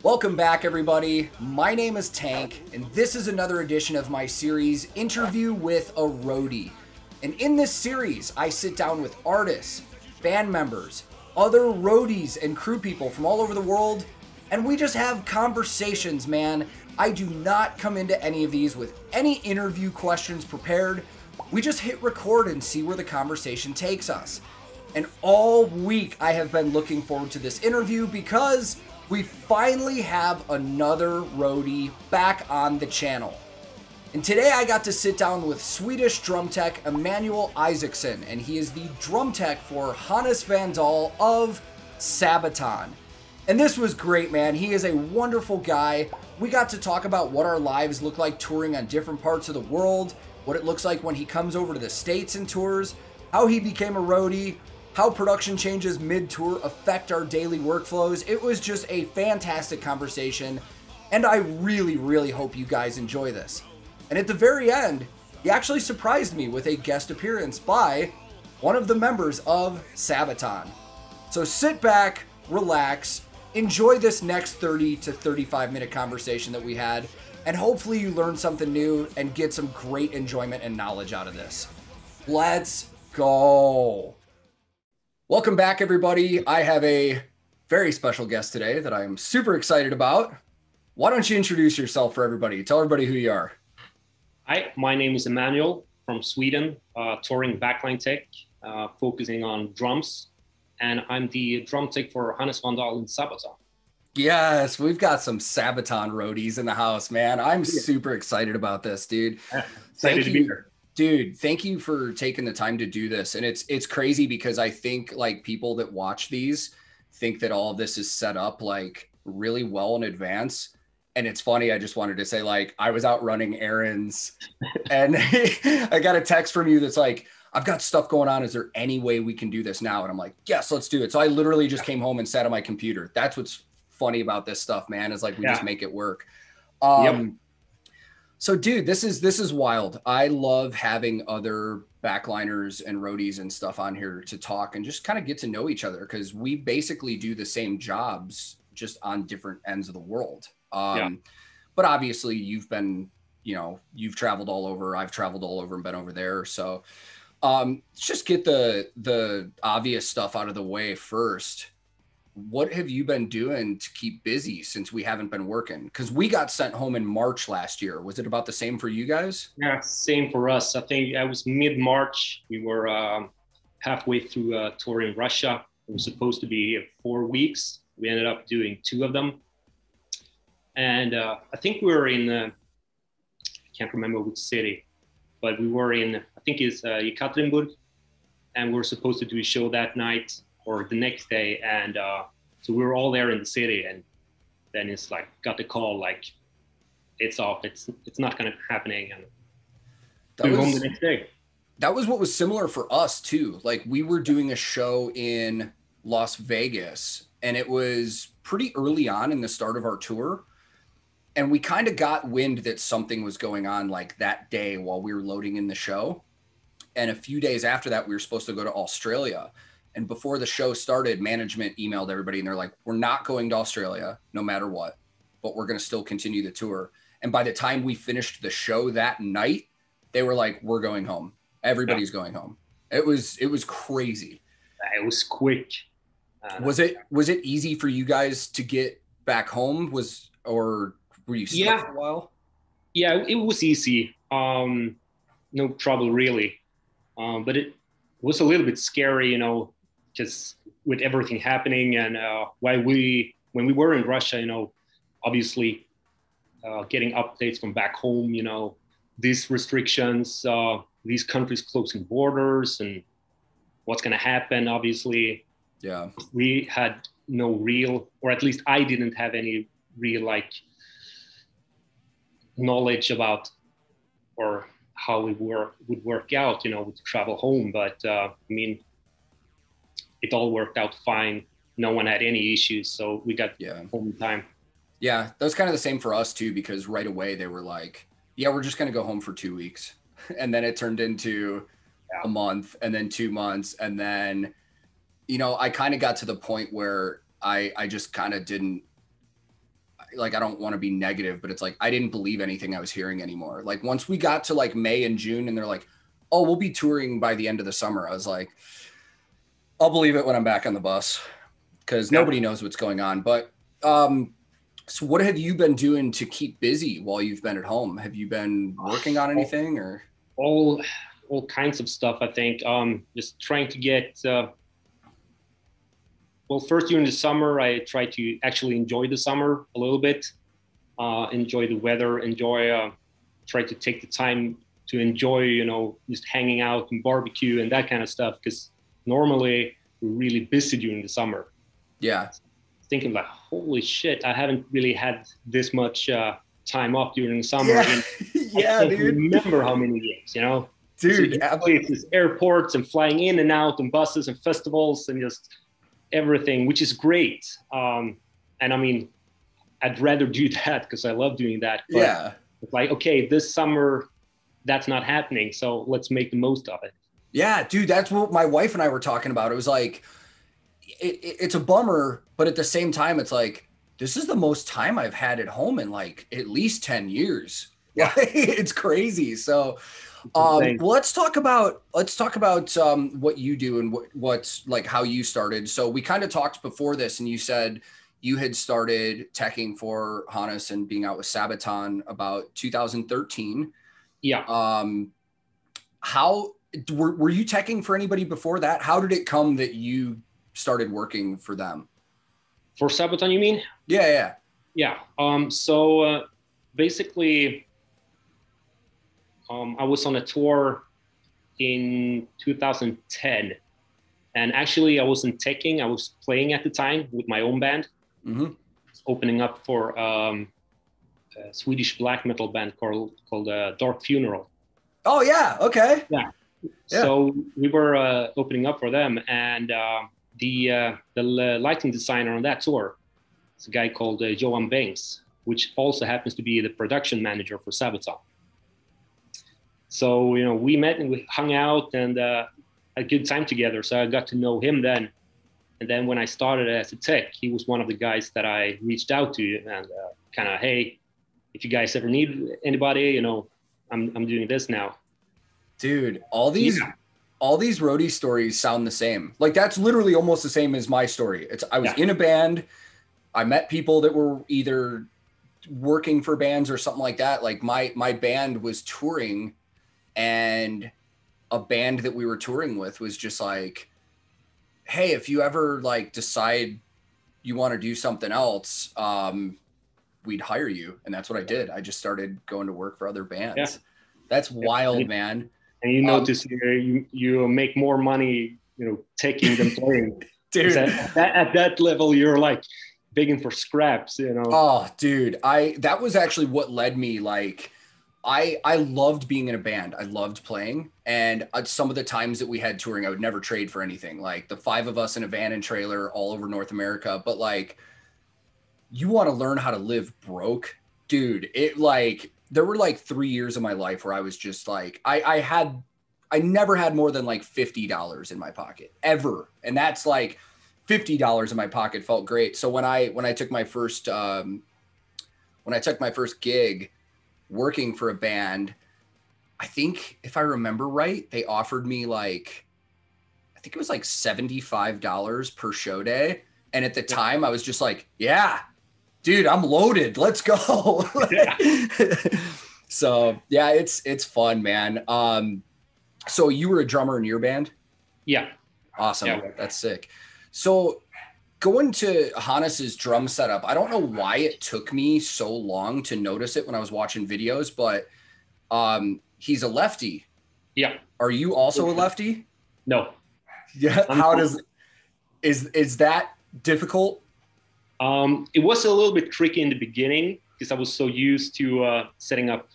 Welcome back, everybody. My name is Tank, and this is another edition of my series, Interview with a Roadie. And in this series, I sit down with artists, band members, other roadies, and crew people from all over the world, and we just have conversations, man. I do not come into any of these with any interview questions prepared. We just hit record and see where the conversation takes us. And all week, I have been looking forward to this interview because we finally have another roadie back on the channel. And today I got to sit down with Swedish drum tech Emanuel Isaksson, and he is the drum tech for Hannes van Dahl of Sabaton. And this was great, man. He is a wonderful guy. We got to talk about what our lives look like touring on different parts of the world, what it looks like when he comes over to the States and tours, how he became a roadie, how production changes mid-tour affect our daily workflows. It was just a fantastic conversation, and I really hope you guys enjoy this. And at the very end, he actually surprised me with a guest appearance by one of the members of Sabaton. So sit back, relax, enjoy this next 30 to 35 minute conversation that we had, and hopefully you learn something new and get some great enjoyment and knowledge out of this. Let's go. Welcome back, everybody. I have a very special guest today that I am super excited about. Why don't you introduce yourself for everybody? Tell everybody who you are. Hi, my name is Emanuel from Sweden, touring backline tech, focusing on drums. And I'm the drum tech for Hannes van Dahl in Sabaton. Yes, we've got some Sabaton roadies in the house, man. I'm super excited about this, dude. Excited to be here. Dude, thank you for taking the time to do this. And it's crazy because I think like people that watch these think that all of this is set up like really well in advance. And it's funny, I just wanted to say, like, I was out running errands and I got a text from you that's like, I've got stuff going on. Is there any way we can do this now? And I'm like, yes, let's do it. So I literally just came home and sat on my computer. That's what's funny about this stuff, man, is like we just make it work. So dude, this is wild. I love having other backliners and roadies and stuff on here to talk and just kind of get to know each other, because we basically do the same jobs just on different ends of the world. But obviously you've been, you've traveled all over, I've traveled all over and been over there. So let's just get the obvious stuff out of the way first. What have you been doing to keep busy since we haven't been working? Because we got sent home in March last year. Was it about the same for you guys? Yeah, same for us. I think I was mid-March. We were halfway through a tour in Russia. It was supposed to be 4 weeks. We ended up doing 2 of them. And I think we were in, I can't remember which city, but we were in, I think it's Yekaterinburg. And we were supposed to do a show that night or the next day, and so we were all there in the city, and then it's like got the call like it's off, it's not gonna happening, and we were home the next day. That was what was similar for us too. Like we were doing a show in Las Vegas, and it was pretty early on in the start of our tour, and we kind of got wind that something was going on like that day while we were loading in the show. And a few days after that, we were supposed to go to Australia. And before the show started, management emailed everybody and they're like, we're not going to Australia no matter what, but we're going to still continue the tour. And by the time we finished the show that night, they were like, we're going home. Everybody's going home. It was crazy. It was quick. Was it easy for you guys to get back home? Or were you stuck for a while? Yeah, it was easy. No trouble really. But it was a little bit scary, just with everything happening, and when we were in Russia, obviously getting updates from back home, these restrictions, these countries closing borders, and what's going to happen. Obviously, we had no real, or at least I didn't have any real knowledge about or how it would work out, with travel home. But it all worked out fine. No one had any issues, so we got home in time. Yeah, that was kind of the same for us too, because right away they were like, yeah, we're just going to go home for 2 weeks. And then it turned into a month, and then 2 months. And then, I kind of got to the point where I just kind of didn't like, I don't want to be negative, but it's like, I didn't believe anything I was hearing anymore. Like once we got to like May and June and they're like, oh, we'll be touring by the end of the summer. I was like, I'll believe it when I'm back on the bus, because nobody knows what's going on. But so what have you been doing to keep busy while you've been at home? Have you been working on anything or? All kinds of stuff, I think. Just trying to get, well, first during the summer, I try to actually enjoy the summer a little bit, enjoy the weather, try to take the time to enjoy, you know, just hanging out and barbecue and that kind of stuff. Because normally we're really busy during the summer. Yeah. Thinking like, holy shit, I haven't really had this much time off during the summer. Yeah, yeah, I dude. Remember how many years, you know? Dude, so places, airports and flying in and out and buses and festivals and just everything, which is great. And I mean, I'd rather do that because I love doing that. But yeah. It's like, okay, this summer, that's not happening. So let's make the most of it. Yeah, dude, that's what my wife and I were talking about. It was like, it's a bummer, but at the same time, it's like, this is the most time I've had at home in like at least 10 years. Yeah. It's crazy. So let's talk about what you do and what's like how you started. So we kind of talked before this and you said you had started teching for Hannes and being out with Sabaton about 2013. Yeah. How were you teching for anybody before that? How did it come that you started working for them? For Sabaton, you mean? Yeah. So basically, I was on a tour in 2010, and actually I wasn't teching, I was playing at the time with my own band, opening up for a Swedish black metal band called Dark Funeral. Oh yeah, okay. Yeah. So we were opening up for them, and the lighting designer on that tour is a guy called Johan Banks, which also happens to be the production manager for Sabaton. So, you know, we met and we hung out and had a good time together. So I got to know him then. And then when I started as a tech, he was one of the guys that I reached out to and kind of, hey, if you guys ever need anybody, you know, I'm doing this now. Dude, all these roadie stories sound the same. Like that's literally almost the same as my story. I was in a band. I met people that were either working for bands or something like that. Like my band was touring, and a band that we were touring with was just like, hey, if you ever like decide you want to do something else, we'd hire you. And that's what I did. I just started going to work for other bands. Yeah. That's wild, man. And you notice you make more money, you know, taking than playing. Dude, at that level, you're like begging for scraps, you know. Oh, dude, that was actually what led me. Like, I loved being in a band. I loved playing, and some of the times that we had touring, I would never trade for anything. Like the 5 of us in a van and trailer all over North America. But like, you want to learn how to live broke, dude. It like. There were like 3 years of my life where I was just like, I never had more than like $50 in my pocket ever. And that's like $50 in my pocket felt great. So when I took my first gig working for a band, I think if I remember right, they offered me like, I think it was like $75 per show day. And at the time I was just like, yeah, dude, I'm loaded. Let's go. So yeah, it's fun, man. So you were a drummer in your band? Yeah. Awesome. Yeah. That's sick. So going to Hannes's drum setup, I don't know why it took me so long to notice it when I was watching videos, but he's a lefty. Yeah. Are you also a lefty? No. Yeah. Is that difficult? It was a little bit tricky in the beginning because I was so used to setting up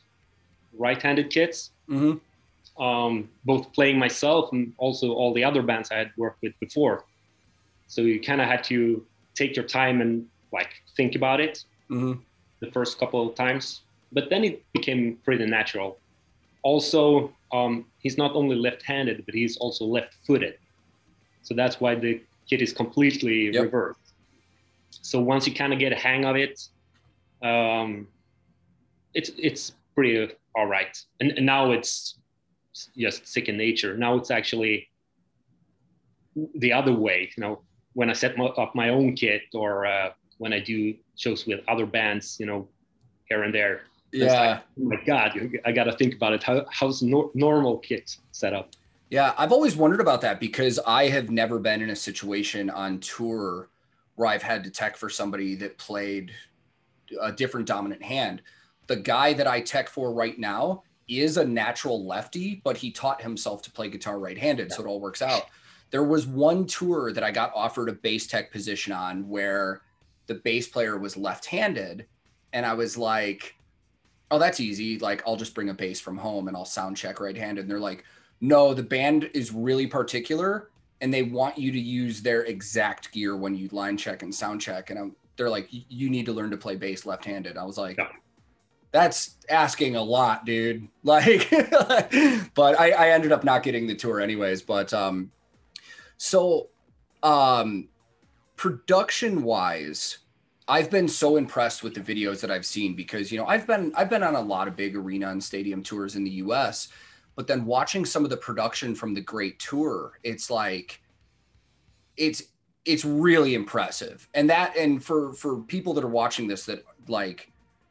right-handed kits, both playing myself and also all the other bands I had worked with before. So you kind of had to take your time and like think about it the first couple of times, but then it became pretty natural. Also, he's not only left-handed, but he's also left-footed. So that's why the kit is completely reversed. So once you kind of get a hang of it, It's pretty all right. And now it's just second nature. Now it's actually the other way. You know, when I set up my own kit, or when I do shows with other bands, you know, here and there. Yeah. It's like, oh my God, I got to think about it. How's normal kit set up? Yeah, I've always wondered about that because I have never been in a situation on tour where I've had to tech for somebody that played a different dominant hand. The guy that I tech for right now is a natural lefty, but he taught himself to play guitar right-handed, so it all works out. There was one tour that I got offered a bass tech position on where the bass player was left-handed, and I was like, oh, that's easy. Like, I'll just bring a bass from home and I'll sound check right-handed. And they're like, no, the band is really particular and they want you to use their exact gear when you line check and sound check. And they're like, you need to learn to play bass left-handed. I was like, that's asking a lot, dude. Like, but I ended up not getting the tour anyways. But production wise, I've been so impressed with the videos that I've seen because, you know, I've been on a lot of big arena and stadium tours in the US, but then watching some of the production from the Great Tour, it's like, it's really impressive. And for people that are watching this, that like,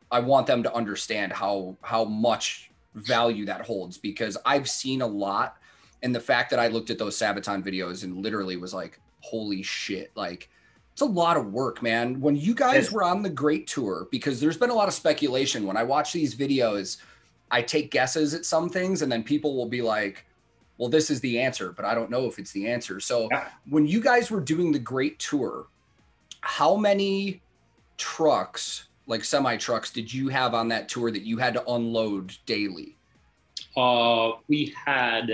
I want them to understand how much value that holds, because I've seen a lot. And the fact that I looked at those Sabaton videos and literally was like, holy shit, like, it's a lot of work, man. When you guys were on the Great Tour, because there's been a lot of speculation. When I watch these videos, I take guesses at some things and then people will be like, well, this is the answer, but I don't know if it's the answer. So when you guys were doing the Great Tour, how many trucks, like semi trucks, did you have on that tour that you had to unload daily? We had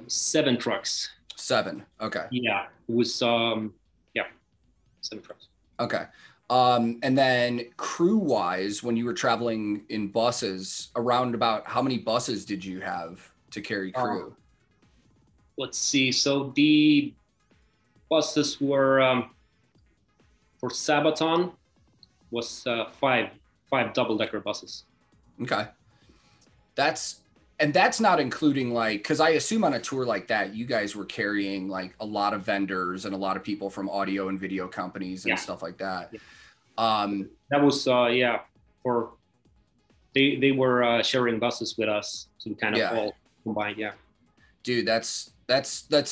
7 trucks. 7. Okay. Yeah. It was, 7 trucks. Okay. And then crew wise, when you were traveling in buses, around about how many buses did you have to carry crew? Let's see. So the buses were, for Sabaton was 5 double-decker buses. Okay. That's not including like, because I assume on a tour like that, you guys were carrying like a lot of vendors and a lot of people from audio and video companies and stuff like that. Yeah. That was, for they were sharing buses with us to kind of all combine. Yeah. Dude, that's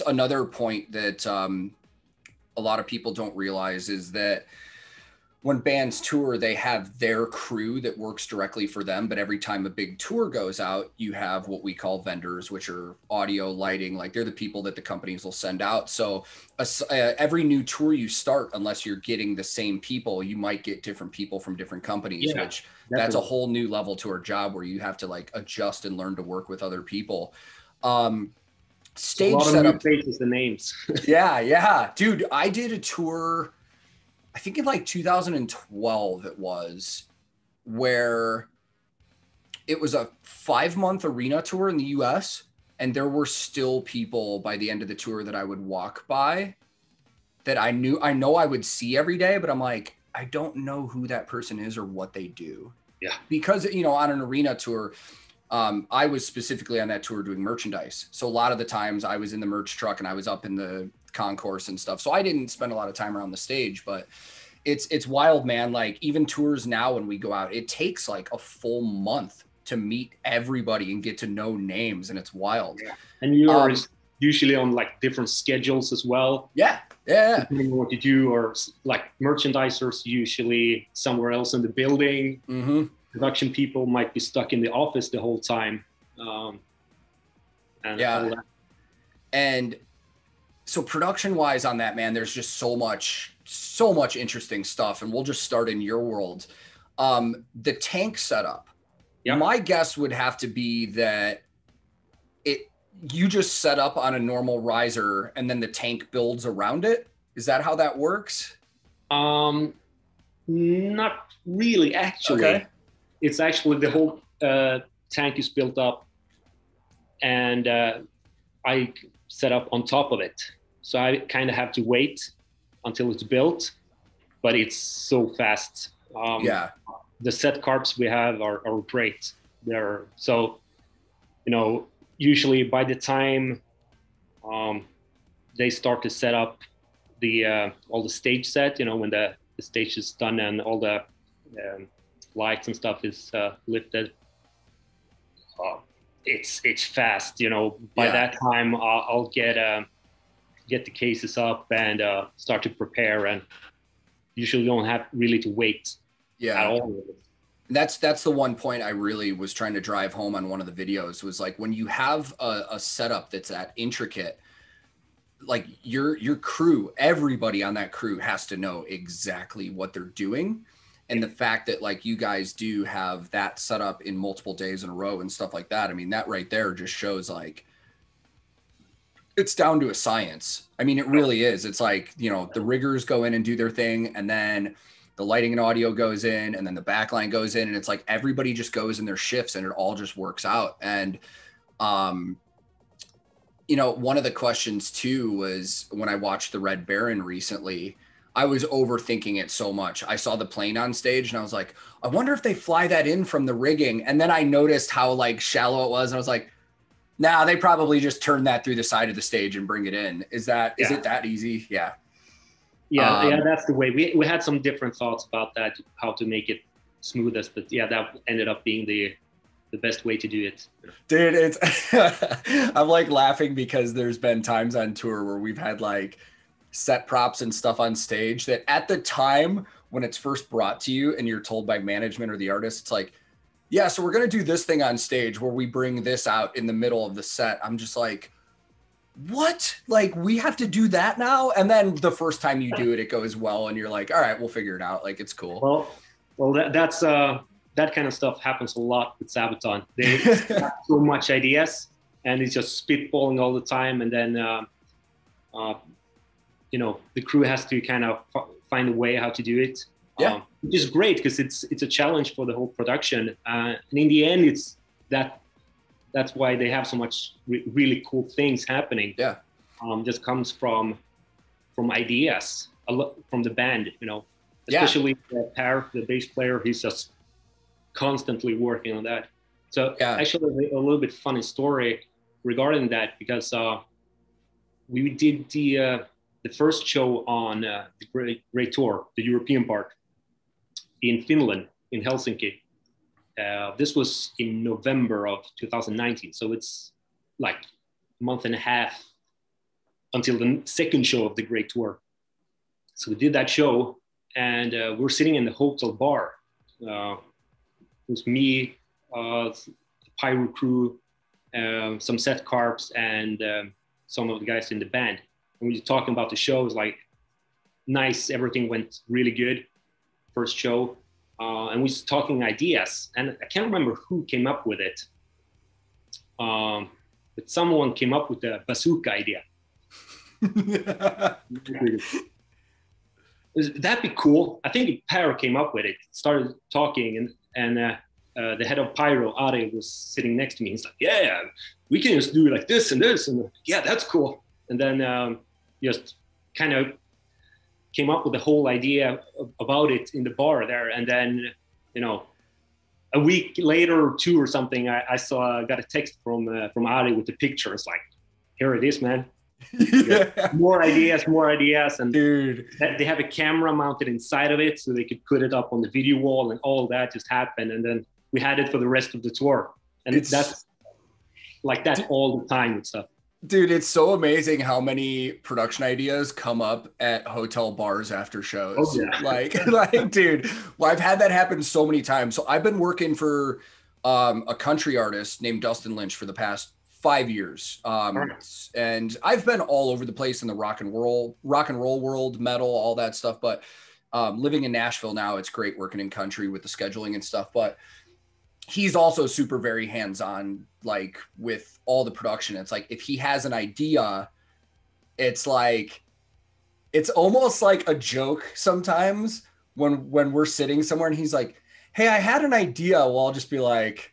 another point that a lot of people don't realize is that when bands tour, they have their crew that works directly for them. But every time a big tour goes out, you have what we call vendors, which are audio, lighting, like they're the people that the companies will send out. So every new tour you start, unless you're getting the same people, you might get different people from different companies, which that's a whole new level to our job where you have to like adjust and learn to work with other people. Stage a lot setup. Of new faces and names. Yeah. Dude, I did a tour, I think in like 2012 it was, where it was a 5-month arena tour in the US. And there were still people by the end of the tour that I would walk by that I know I would see every day, but I'm like, I don't know who that person is or what they do. Yeah. Because, you know, on an arena tour, I was specifically on that tour doing merchandise. So a lot of the times I was in the merch truck and I was up in the concourse and stuff. So I didn't spend a lot of time around the stage, but it's wild, man. Like even tours now, when we go out, it takes like a full month to meet everybody and get to know names. And it's wild. Yeah. And you're usually on like different schedules as well. Yeah. Depending on what you do, or like merchandisers usually somewhere else in the building. Mm-hmm. Production people might be stuck in the office the whole time. And so production wise on that, man, there's just so much interesting stuff. And we'll just start in your world. The tank setup. Yeah. My guess would have to be that you just set up on a normal riser and then the tank builds around it. Is that how that works? Not really, actually. Okay. It's actually the whole tank is built up, and I set up on top of it. So I kind of have to wait until it's built, but it's so fast Yeah. The set carps we have are great. They're so, usually by the time they start to set up the all the stage set, when the stage is done and all the lights and stuff is lifted, it's fast. By that time I'll get the cases up and start to prepare, and usually don't have really to wait at all. That's the one point I really was trying to drive home on one of the videos, was like, when you have a setup that's that intricate, like your crew, everybody on that crew has to know exactly what they're doing. And the fact that like you guys do have that set up in multiple days in a row and stuff like that, I mean, that right there just shows like it's down to a science. I mean, it really is. It's like, the riggers go in and do their thing, and then the lighting and audio goes in, and then the backline goes in, and it's like everybody just goes in their shifts and it all just works out. And one of the questions too was, when I watched the Red Baron recently, I was overthinking it so much. I saw the plane on stage and I was like, I wonder if they fly that in from the rigging. And then I noticed how like shallow it was. And I was like, nah, they probably just turn that through the side of the stage and bring it in. Is it that easy? Yeah. Yeah, that's the way. We had some different thoughts about that, how to make it smoothest, but that ended up being the best way to do it. Dude, it's I'm like laughing because there's been times on tour where we've had like set props and stuff on stage that at the time when it's first brought to you and you're told by management or the artist, it's like, yeah, so we're going to do this thing on stage where we bring this out in the middle of the set. I'm just like, what? Like, we have to do that now? And then the first time you do it, it goes well. And you're like, all right, we'll figure it out. Like, it's cool. Well, that's that kind of stuff happens a lot with Sabaton. They have so much ideas and it's just spitballing all the time. And then, the crew has to kind of find a way how to do it. Which is great because it's a challenge for the whole production. And in the end, that's why they have so much really cool things happening. Yeah. Just comes from ideas, from the band, especially Per, the bass player, he's just constantly working on that. So actually a little bit funny story regarding that, because we did the first show on the Great Tour, the European part, in Finland, in Helsinki. This was in November of 2019. So it's like a month and a half until the second show of the Great Tour. So we did that show and we're sitting in the hotel bar. It was me, the pyro crew, some set carps, and some of the guys in the band. And we were talking about the show. It was like nice, everything went really good. First show. And we were talking ideas, and I can't remember who came up with it. But someone came up with the bazooka idea. That'd be cool. I think Per came up with it, started talking, and the head of pyro, Ari, was sitting next to me. He's like, yeah, we can just do it like this and this. And yeah, that's cool. And then just kind of came up with the whole idea about it in the bar there. And then, a week later or two or something, I got a text from Ari with the picture. It's like, here it is, man. More ideas. And dude, they have a camera mounted inside of it so they could put it up on the video wall, and all that just happened. And then we had it for the rest of the tour. And that's like that all the time and stuff. Dude, it's so amazing how many production ideas come up at hotel bars after shows. Oh, yeah. like, dude, well, I've had that happen so many times. So I've been working for a country artist named Dustin Lynch for the past 5 years. And I've been all over the place in the rock and roll world, metal, all that stuff. But living in Nashville now, it's great working in country with the scheduling and stuff. But he's also super very hands-on, like with all the production. It's like, if he has an idea, it's like, it's almost like a joke sometimes when we're sitting somewhere and he's like, hey, I had an idea. Well, I'll just be like,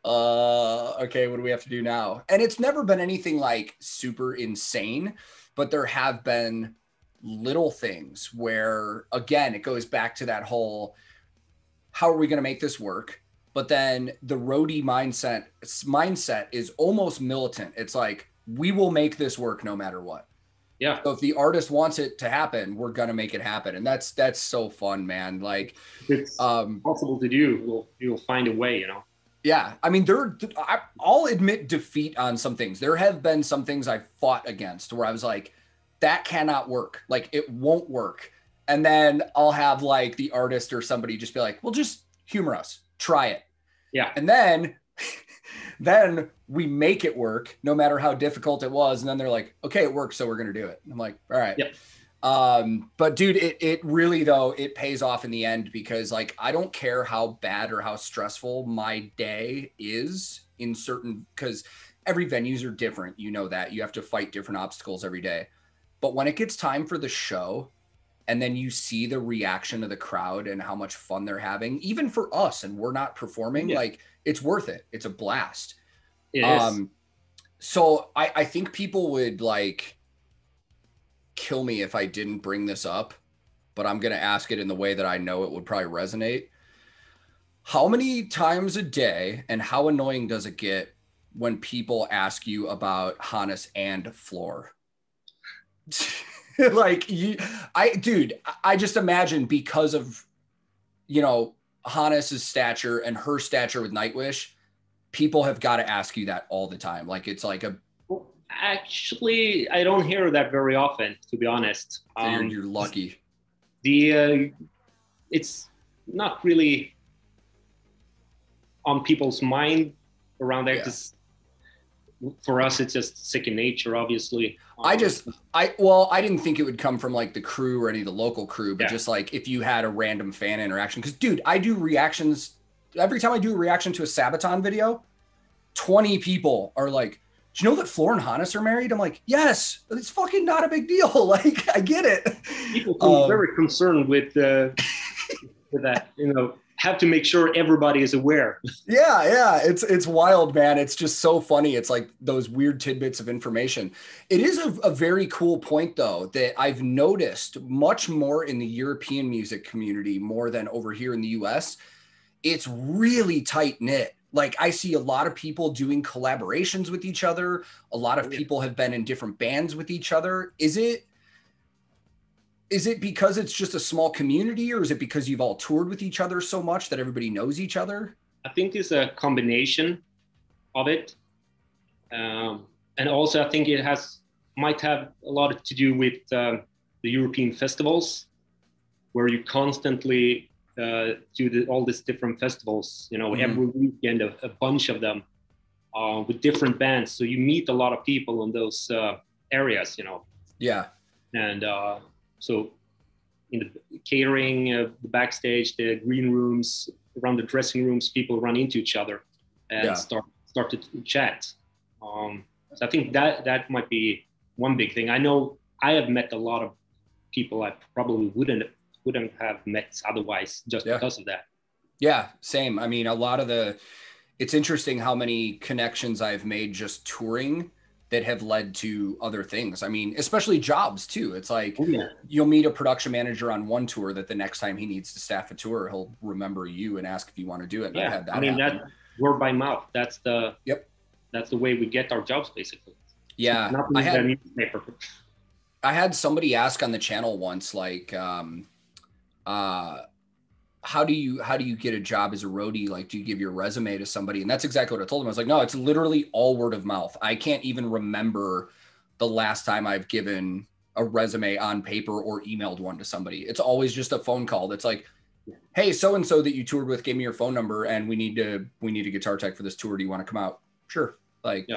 okay, what do we have to do now? And it's never been anything like super insane, but there have been little things where, again, it goes back to that whole, how are we going to make this work? But then the roadie mindset is almost militant. It's like, we will make this work no matter what. Yeah. So if the artist wants it to happen, we're going to make it happen. And that's so fun, man. Like, it's possible to do. You'll find a way, you know? Yeah. I mean, I'll admit defeat on some things. There have been some things I fought against where I was like, that cannot work. Like, it won't work. And then I'll have like the artist or somebody just be like, well, just humor us, try it. Yeah. And then we make it work no matter how difficult it was. And then they're like, okay, it works. So we're going to do it. And I'm like, all right. Yep. But dude, it really, though, it pays off in the end, because like, I don't care how bad or how stressful my day is because every venues are different. You know that you have to fight different obstacles every day. But when it gets time for the show, and then you see the reaction of the crowd and how much fun they're having, even for us, and we're not performing, like, it's worth it. It's a blast. It is. So I think people would like kill me if I didn't bring this up, but I'm going to ask it in the way that I know it would probably resonate. How many times a day and how annoying does it get when people ask you about Hannes and Floor? Like, I just imagine, because of, you know, Hannes's stature and her stature with Nightwish, people have got to ask you that all the time. Like, it's like well, actually, I don't hear that very often, to be honest. So you're lucky. It's not really on people's mind around that. For us, it's just second nature, obviously. I didn't think it would come from like the crew or any of the local crew, but just like if you had a random fan interaction. Because, dude, I do reactions every time I do a reaction to a Sabaton video. 20 people are like, "Do you know that Floor and Hannes are married?" I'm like, "Yes, it's fucking not a big deal." Like, I get it. People are very concerned with with that, you know. Have to make sure everybody is aware. Yeah. It's wild, man. It's just so funny. It's like those weird tidbits of information. It is a very cool point, though, that I've noticed much more in the European music community more than over here in the US. It's really tight knit. Like, I see a lot of people doing collaborations with each other. A lot of people have been in different bands with each other. Is it because it's just a small community, or is it because you've all toured with each other so much that everybody knows each other? I think it's a combination of it. And also I think it might have a lot to do with the European festivals, where you constantly do all these different festivals, you know, every weekend, a bunch of them with different bands. So you meet a lot of people in those areas, you know. Yeah. And so in the catering, the backstage, the green rooms, around the dressing rooms, people run into each other and start to chat. So I think that might be one big thing. I know I have met a lot of people I probably wouldn't have met otherwise, just because of that. Yeah, same. I mean, it's interesting how many connections I've made just touring that have led to other things. I mean, especially jobs too. It's like, you'll meet a production manager on one tour that the next time he needs to staff a tour, he'll remember you and ask if you want to do it. And yeah, I've had that I mean, happen. that word by mouth. That's the way we get our jobs, basically. Yeah, Not in the newspaper. I had somebody ask on the channel once, like, how do you get a job as a roadie? Like, do you give your resume to somebody? And that's exactly what I told him. I was like, no, it's literally all word of mouth. I can't even remember the last time I've given a resume on paper or emailed one to somebody. It's always just a phone call. That's like, hey, so-and-so that you toured with gave me your phone number and we need a guitar tech for this tour. Do you want to come out? Sure. Like,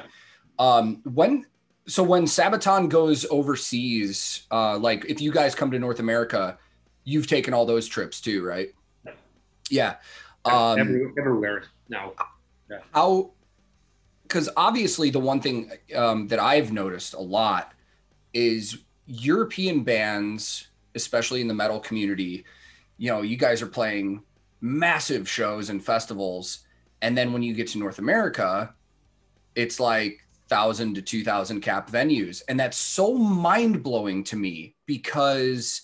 when Sabaton goes overseas, like if you guys come to North America, you've taken all those trips too, right? Yeah. Everywhere now. Yeah. Because obviously the one thing that I've noticed a lot is European bands, especially in the metal community, you know, you guys are playing massive shows and festivals. And then when you get to North America, it's like 1,000 to 2,000 cap venues. And that's so mind blowing to me, because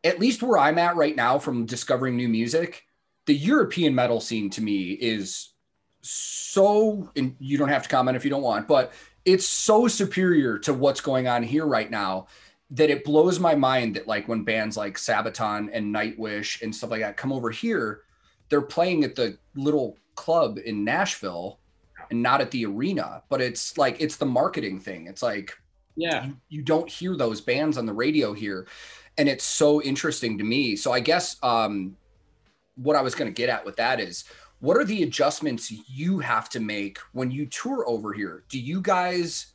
at least where I'm at right now from discovering new music, the European metal scene to me is so, and you don't have to comment if you don't want, but it's so superior to what's going on here right now that it blows my mind that like when bands like Sabaton and Nightwish and stuff like that come over here, they're playing at the little club in Nashville and not at the arena. But it's like, it's the marketing thing. It's like, yeah, you don't hear those bands on the radio here. And it's so interesting to me. So I guess what I was going to get at with that is, what are the adjustments you have to make when you tour over here? Do you guys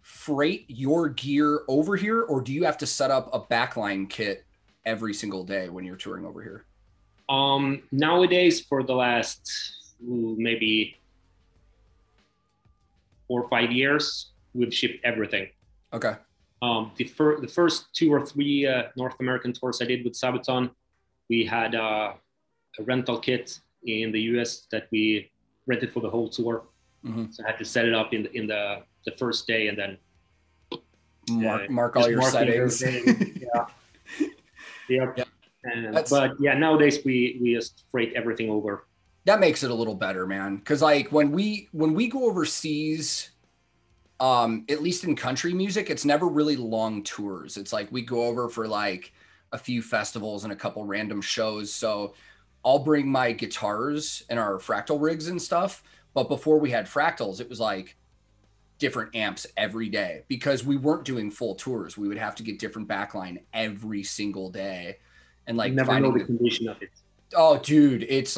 freight your gear over here, or do you have to set up a backline kit every single day when you're touring over here? Nowadays, for the last maybe 4 or 5 years, we've shipped everything. Okay. The first 2 or 3 North American tours I did with Sabaton, we had a rental kit in the US that we rented for the whole tour. Mm-hmm. So I had to set it up in the first day and then mark all your settings. Yeah. Yep. But yeah, nowadays we just freight everything over. That makes it a little better, man. Because like when we go overseas, at least in country music, it's never really long tours. It's like we go over for like a few festivals and a couple random shows. So I'll bring my guitars and our fractal rigs and stuff. But before we had fractals, it was like different amps every day because we weren't doing full tours. We would have to get different backline every single day. And like, never know the condition of it. Oh, dude, it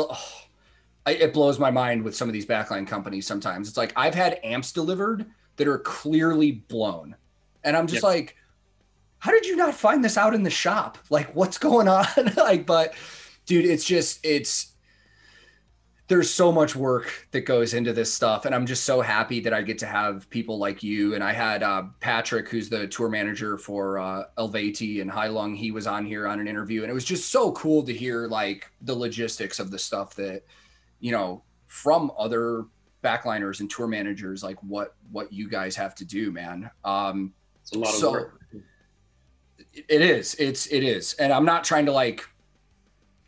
blows my mind with some of these backline companies. Sometimes it's like, I've had amps delivered that are clearly blown. And I'm just like, how did you not find this out in the shop? Like, what's going on? Like, but dude, there's so much work that goes into this stuff. And I'm just so happy that I get to have people like you. And I had Patrick, who's the tour manager for Elvati and Heilung. He was on here on an interview. And it was just so cool to hear like the logistics of the stuff that, you know, from other backliners and tour managers, like what you guys have to do, man. It's a lot of work. It is. And I'm not trying to like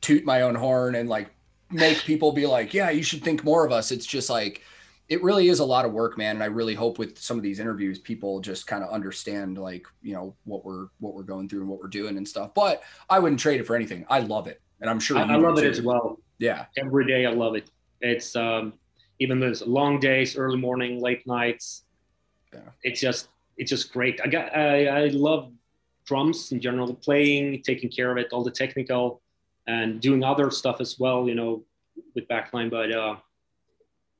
toot my own horn and like make people be like, yeah, you should think more of us. It's just like, it really is a lot of work, man. And I really hope with some of these interviews, people just kind of understand like, you know, what we're going through and what we're doing and stuff, but I wouldn't trade it for anything. I love it. And I'm sure I love it as well. Yeah. Every day I love it. It's even those long days, early morning, late nights. Yeah. It's just great. I love drums in general, playing, taking care of it, all the technical and doing other stuff as well, you know, with backline. But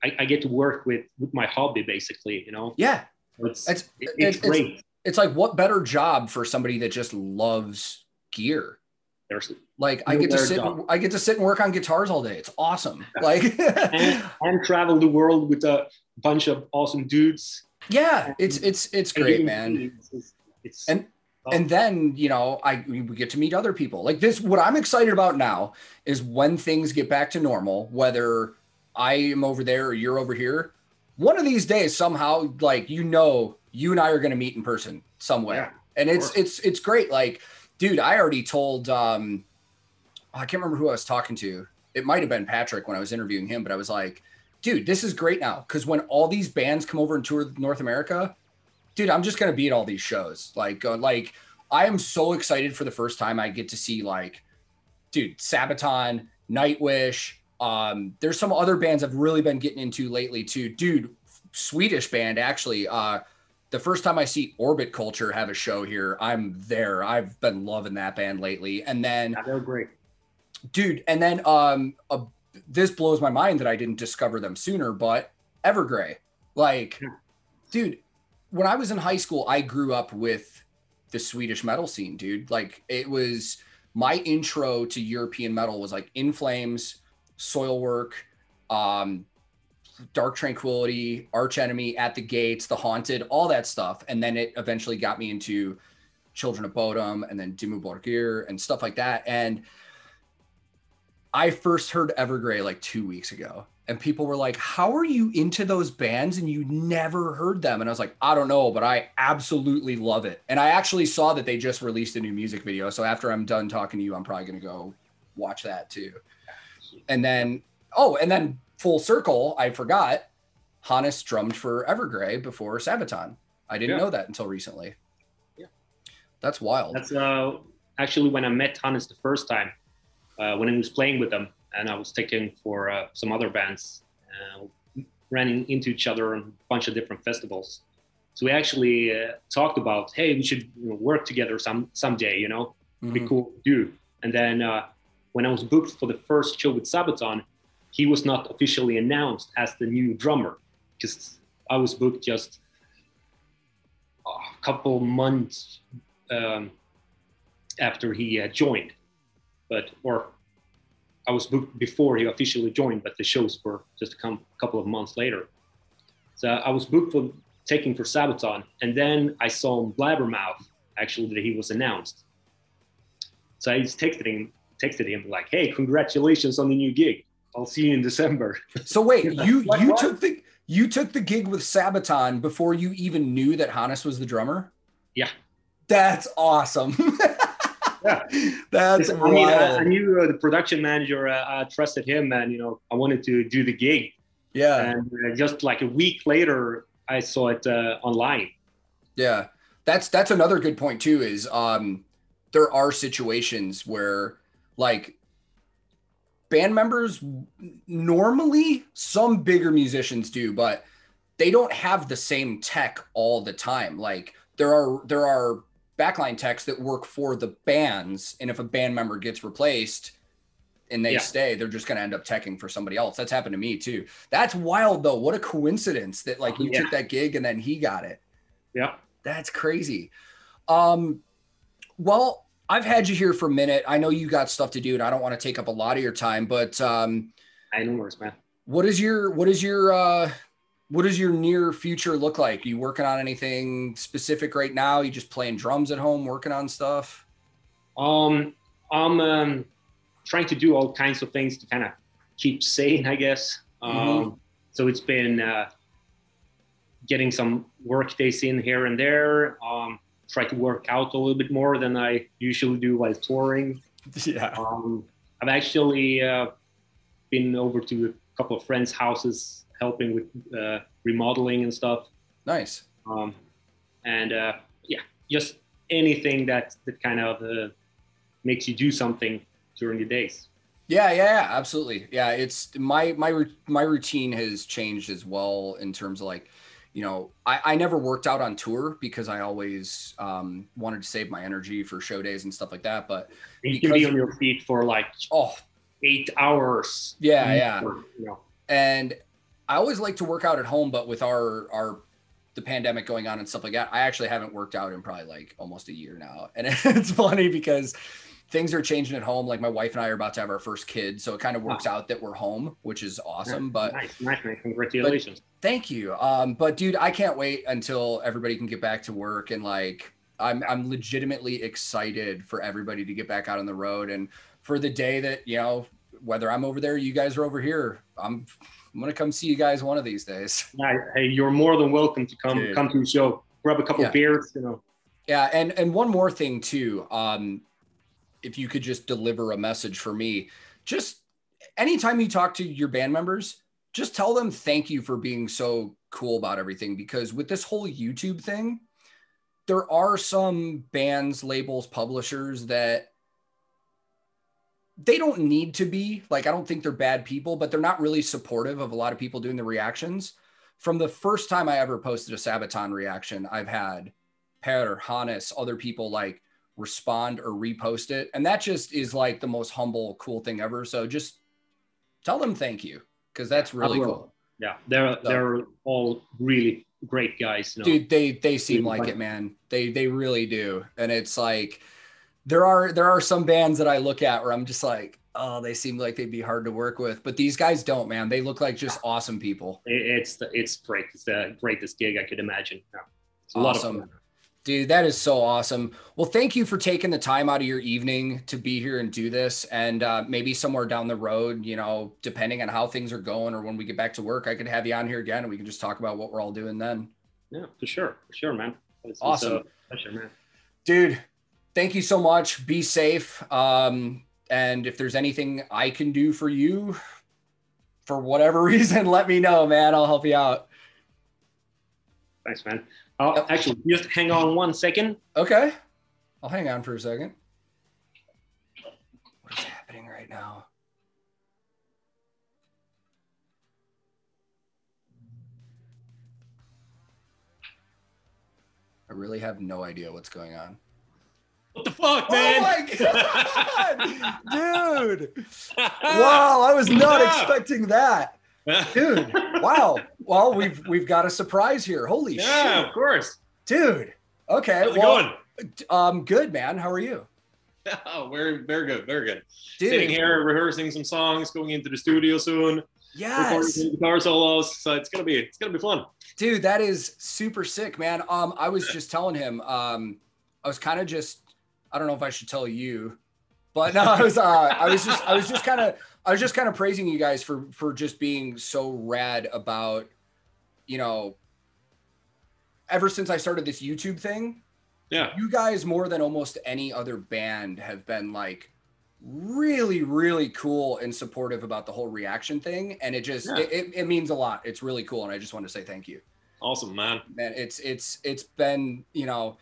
I get to work with my hobby basically, you know? Yeah. It's great. It's like, what better job for somebody that just loves gear? I get to sit and work on guitars all day. It's awesome. Like and travel the world with a bunch of awesome dudes. Yeah, it's great, man. And then, you know, we get to meet other people like this. What I'm excited about now is when things get back to normal, whether I am over there or you're over here, one of these days, somehow, like, you know, you and I are going to meet in person somewhere. Yeah, and it's great. Like, dude, I already told, I can't remember who I was talking to. It might've been Patrick when I was interviewing him, but I was like, dude, this is great now. Cause when all these bands come over and tour North America, dude, I'm just going to be at all these shows. Like I am so excited for the first time I get to see like, dude, Sabaton, Nightwish. There's some other bands I've really been getting into lately too. Dude, Swedish band, actually. The first time I see Orbit Culture have a show here, I'm there. I've been loving that band lately. And then they're great. Dude, and then this blows my mind that I didn't discover them sooner, but Evergrey. Like, dude, when I was in high school, I grew up with the Swedish metal scene, dude. Like, it was my intro to European metal was like In Flames, Soilwork, Dark Tranquility, Arch Enemy, At the Gates, The Haunted, all that stuff. And then it eventually got me into Children of Bodom and then Dimmu Borgir and stuff like that. And I first heard Evergrey like 2 weeks ago. And people were like, how are you into those bands and you never heard them? And I was like, I don't know, but I absolutely love it. And I actually saw that they just released a new music video. So after I'm done talking to you, I'm probably going to go watch that too. And then, oh, and then full circle, I forgot, Hannes drummed for Evergrey before Sabaton. I didn't know that until recently. Yeah. That's wild. That's actually when I met Hannes the first time, when I was playing with them, and I was taken for some other bands, ran into each other on a bunch of different festivals. So we actually talked about, hey, we should work together someday, you know, be cool to do. And then when I was booked for the first show with Sabaton, he was not officially announced as the new drummer, because I was booked just a couple months after he joined. Or I was booked before he officially joined, but the shows were just a couple of months later. So I was booked for taking for Sabaton, and then I saw on Blabbermouth actually that he was announced. So I just texted him like, "Hey, congratulations on the new gig. I'll see you in December." So wait, you took the gig with Sabaton before you even knew that Hannes was the drummer? Yeah. That's awesome. Yeah, that's wild. I mean, I knew the production manager. I trusted him, and I wanted to do the gig. Yeah. And just like a week later, I saw it online. Yeah, that's another good point too. Is there are situations where like band members normally, some bigger musicians do, but they don't have the same tech all the time. Like there are backline techs that work for the bands, and if a band member gets replaced and they stay, they're just going to end up teching for somebody else. That's happened to me too. That's wild though. What a coincidence that like you took that gig and then he got it. Yeah. That's crazy. Well, I've had you here for a minute. I know you got stuff to do and I don't want to take up a lot of your time, but I know worries, man. What is your near future look like? Are you working on anything specific right now? You just playing drums at home, working on stuff? I'm trying to do all kinds of things to kind of keep sane, I guess. So it's been getting some work days in here and there. Try to work out a little bit more than I usually do while touring. Yeah. I've actually been over to a couple of friends' houses helping with remodeling and stuff. Nice. Just anything that kind of makes you do something during the days. Yeah, absolutely. Yeah, it's my routine has changed as well in terms of like, I never worked out on tour because I always wanted to save my energy for show days and stuff like that. But you can be on your feet for like 8 hours. Yeah. And I always like to work out at home, but with the pandemic going on and stuff like that, I actually haven't worked out in probably like almost a year now. And it's funny because things are changing at home. Like my wife and I are about to have our first kid. So it kind of works out that we're home, which is awesome. But nice, man. Congratulations. Thank you. But dude, I can't wait until everybody can get back to work. And like, I'm legitimately excited for everybody to get back out on the road and for the day that, whether I'm over there, you guys are over here, I'm going to come see you guys one of these days. Hey, you're more than welcome to come to the show, grab a couple of beers, Yeah. And one more thing too, if you could just deliver a message for me, just anytime you talk to your band members, just tell them thank you for being so cool about everything. Because with this whole YouTube thing, there are some bands, labels, publishers that they don't need to be. Like, I don't think they're bad people, but they're not really supportive of a lot of people doing the reactions. From the first time I ever posted a Sabaton reaction, I've had Per, Hannes, other people like respond or repost it. And that just is like the most humble, cool thing ever. So just tell them thank you, because that's really cool. Yeah, they're all really great guys. Dude, they seem like it, man. They really do. And it's like there are some bands that I look at where I'm just like, oh, they seem like they'd be hard to work with, but these guys don't, man. They look like just awesome people. It's great. It's the greatest gig I could imagine. Yeah. It's awesome. A lot of fun. Dude, that is so awesome. Well, thank you for taking the time out of your evening to be here and do this. And maybe somewhere down the road, depending on how things are going or when we get back to work, I could have you on here again and we can just talk about what we're all doing then. Yeah, for sure, man. Awesome. It's a pleasure, man. Dude, thank you so much. Be safe. And if there's anything I can do for you, for whatever reason, let me know, man. I'll help you out. Thanks, man. Actually, just hang on 1 second. Okay. I'll hang on for a second. What is happening right now? I really have no idea what's going on. What the fuck, man? Oh my God, dude. Wow, I was not expecting that. Dude, wow. Well, we've got a surprise here. Holy shit. Yeah, of course. Dude. Okay. How's it going? Good, man. How are you? Oh, very good, very good. Dude. Sitting here rehearsing some songs, going into the studio soon. Yes. Recording some guitar solos. So it's gonna be fun. Dude, that is super sick, man. I was just telling him, I was kind of just, I don't know if I should tell you, but no, I was just kind of praising you guys for just being so rad about, you know, ever since I started this YouTube thing. Yeah. You guys, more than almost any other band, have been like really, really cool and supportive about the whole reaction thing. And it just, it means a lot. It's really cool. And I just want to say thank you. Awesome, man. Man, it's been, you know,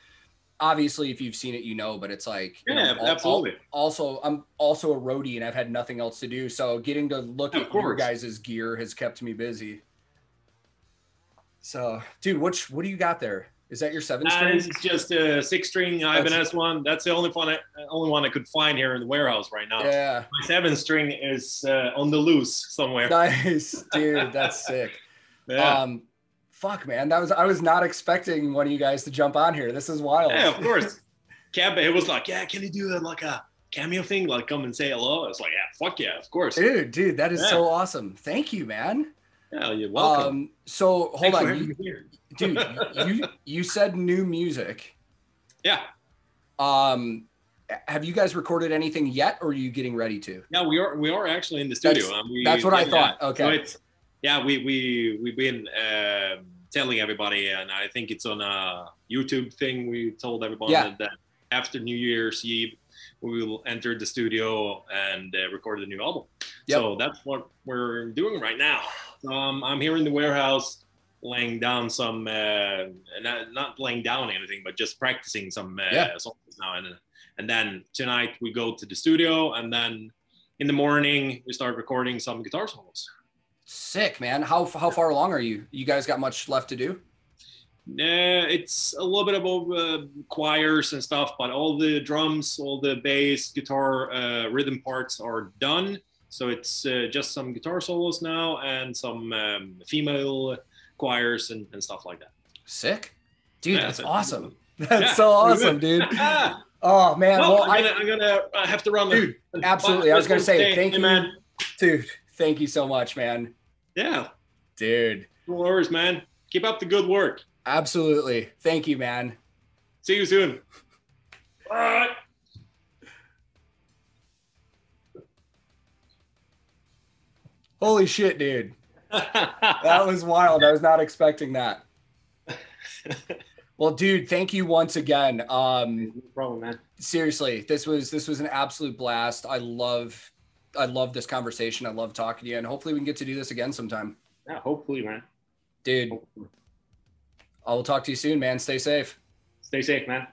obviously if you've seen it, you know, but it's like, yeah, absolutely. Also, I'm also a roadie and I've had nothing else to do. So getting to look at your guys' gear has kept me busy. So dude, what do you got there? Is that your 7-string? It's just a 6-string Ibanez one. That's the only one I could find here in the warehouse right now. Yeah. My 7-string is on the loose somewhere. Nice, dude. That's sick. Yeah. Fuck, man. I was not expecting one of you guys to jump on here. This is wild. Yeah, of course. It was like, yeah, can you do that like a cameo thing? Like come and say hello. It's like, yeah, fuck yeah, of course. Dude, that is so awesome. Thank you, man. Yeah, you're welcome. So hold on. Dude, you said new music. Yeah. Have you guys recorded anything yet, or are you getting ready to? Yeah, we are actually in the studio. That's what I thought. Okay. So we've been telling everybody, and I think it's on a YouTube thing. We told everybody that after New Year's Eve, we will enter the studio and record a new album. Yep. So that's what we're doing right now. I'm here in the warehouse, laying down some, not laying down anything, but just practicing some songs now. And then tonight we go to the studio, and then in the morning we start recording some guitar solos. Sick, man. How far along are you? You guys got much left to do? It's a little bit about choirs and stuff, but all the drums, all the bass, guitar, rhythm parts are done. So it's just some guitar solos now and some female choirs and stuff like that. Sick. Dude, that's awesome. That's so awesome, dude. Oh, man. Well, I'm gonna have to run. Dude, absolutely. I was going to say, thank you, man. Dude, thank you so much, man. Yeah. Dude. No worries, man. Keep up the good work. Absolutely. Thank you, man. See you soon. All right. Holy shit, dude. That was wild. I was not expecting that. Well, dude, thank you once again. No problem, man. Seriously, this was an absolute blast. I love this conversation. I love talking to you, and hopefully we can get to do this again sometime. Yeah, hopefully, man. Dude, I will talk to you soon, man. Stay safe. Stay safe, man.